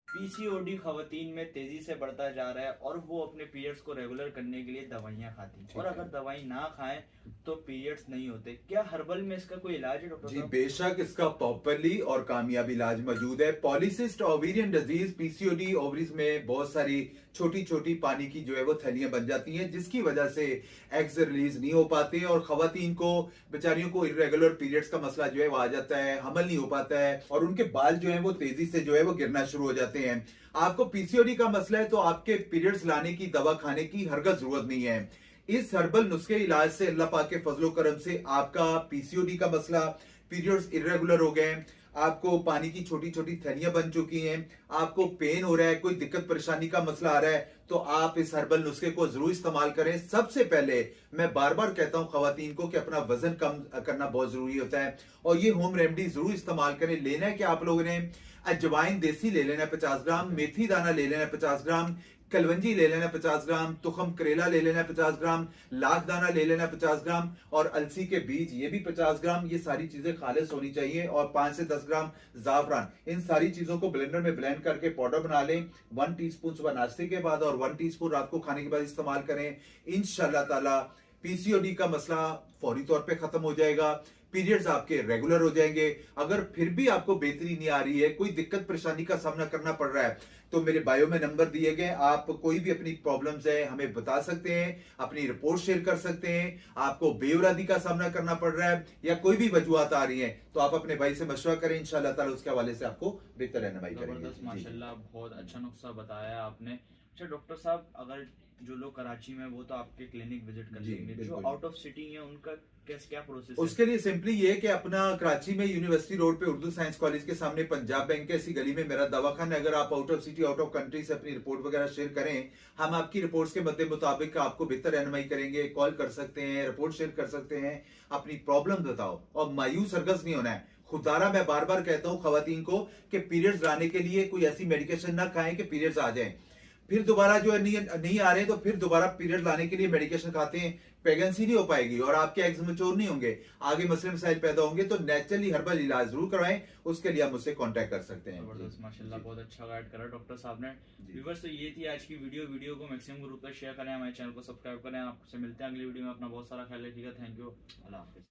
PCOD खवातीन में तेजी से बढ़ता जा रहा है और वो अपने पीरियड्स को रेगुलर करने के लिए दवाइयाँ खाती हैं, और अगर दवाई ना खाएं तो पीरियड्स नहीं होते। क्या हर्बल में इसका कोई इलाज है डॉक्टर जी साहब? बेशक, इसका प्रॉपरली और कामयाब इलाज मौजूद है। पॉलीसिस्ट ओवेरियन डिजीज पीसीओडी, ओवरीज में बहुत सारी छोटी छोटी पानी की जो है वो थैलियां बन जाती हैं, जिसकी वजह से एग्स रिलीज नहीं हो पाते और खवातीन को, बेचारियों को इरेगुलर पीरियड्स का मसला जो है वो आ जाता है, हमल नहीं हो पाता है और उनके बाल जो है वो तेजी से जो है वो गिरना शुरू हो जाते हैं। आपको पीसीओडी का मसला है तो आपके पीरियड्स लाने की दवा खाने की हरगज जरूरत नहीं है। इस हर्बल नुस्खे इलाज से, अल्लाह पाक के फजलो करम से, आपका पीसीओडी का मसला, पीरियड्स इरेगुलर हो गए, आपको पानी की छोटी छोटी थैलियां बन चुकी हैं, आपको पेन हो रहा है, कोई दिक्कत परेशानी का मसला आ रहा है, तो आप इस हर्बल नुस्खे को जरूर इस्तेमाल करें। सबसे पहले मैं बार बार कहता हूं खवातीन को कि अपना वजन कम करना बहुत जरूरी होता है और ये होम रेमेडी जरूर इस्तेमाल करें। लेना है कि आप लोगों ने अजवाइन देसी ले लेना 50 ग्राम, मेथी दाना ले लेना 50 ग्राम, कलवंजी ले लेना 50 ग्राम, तुखम करेला ले लेना 50 ग्राम, लाख दाना ले लेना 50 ग्राम और अलसी के बीज ये भी 50 ग्राम। ये सारी चीजें खालिस होनी चाहिए और 5 से 10 ग्राम जाफरान। इन सारी चीजों को ब्लेंडर में ब्लेंड करके पाउडर बना लें। 1 टीस्पून सुबह नाश्ते के बाद और 1 टीस्पून रात को खाने के बाद इस्तेमाल करें। इंशाल्लाह ताला पीसीओडी का मसला फौरी तौर पे खत्म हो जाएगा, पीरियड्स आपके रेगुलर हो जाएंगे। अगर फिर भी आपको बेहतरी नहीं आ रही है, कोई दिक्कत परेशानी का सामना करना पड़ रहा है, तो मेरे बायो में नंबर दिए गए, आप कोई भी अपनी प्रॉब्लम्स है हमें बता सकते हैं, अपनी रिपोर्ट शेयर कर सकते हैं। आपको बेऔलादी का सामना करना पड़ रहा है या कोई भी वजूहत आ रही है तो आप अपने भाई से मशवरा करें, इंशाल्लाह ताला उसके हवाले से आपको बेहतर रहनुमाई करेंगे। माशाल्लाह, बहुत अच्छा नुस्खा बताया आपने। अच्छा डॉक्टर साहब, अगर जो लोग कराची में, वो तो आपके क्लिनिक विजिट कर लेंगे, जो आउट ऑफ सिटी है उनका क्या प्रोसेस है? उसके लिए सिंपली ये कि अपना कराची में यूनिवर्सिटी रोड पे उर्दू साइंस कॉलेज के सामने पंजाब बैंक के ऐसी गली में मेरा दवाखाना। अगर आप out of city, out of country से अपनी रिपोर्ट वगैरह शेयर करें, हम आपकी रिपोर्ट्स के मद्दे मुताबिक आपको बेहतर रहनुमाई करेंगे। कॉल कर सकते हैं, रिपोर्ट शेयर कर सकते हैं, अपनी प्रॉब्लम बताओ और मायूस हरगज नहीं होना है। खुदारा मैं बार बार कहता हूं खवातीन को कि पीरियड्स लाने के लिए कोई ऐसी मेडिकेशन ना खाएं कि पीरियड्स आ जाएं, फिर दोबारा जो है नहीं आ रहे तो फिर दोबारा पीरियड लाने के लिए मेडिकेशन खाते हैं, प्रेगनेंसी नहीं हो पाएगी और आपके एग्स मैच्योर नहीं होंगे, आगे मसले मसाइल पैदा होंगे। तो नेचुरली हर्बल इलाज जरूर करवाएं, उसके लिए आप मुझसे कांटेक्ट कर सकते हैं। जबरदस्त, माशाल्लाह, बहुत अच्छा गाइड करा डॉक्टर साहब ने। व्यूअर्स, तो ये थी आज की वीडियो को मैक्सिमम ग्रुप पर शेयर करें, हमारे चैनल को सब्सक्राइब करें। आपसे मिलते हैं अगली वीडियो में। अपना बहुत सारा ख्याल रखिएगा। Thank you, Allah Hafiz.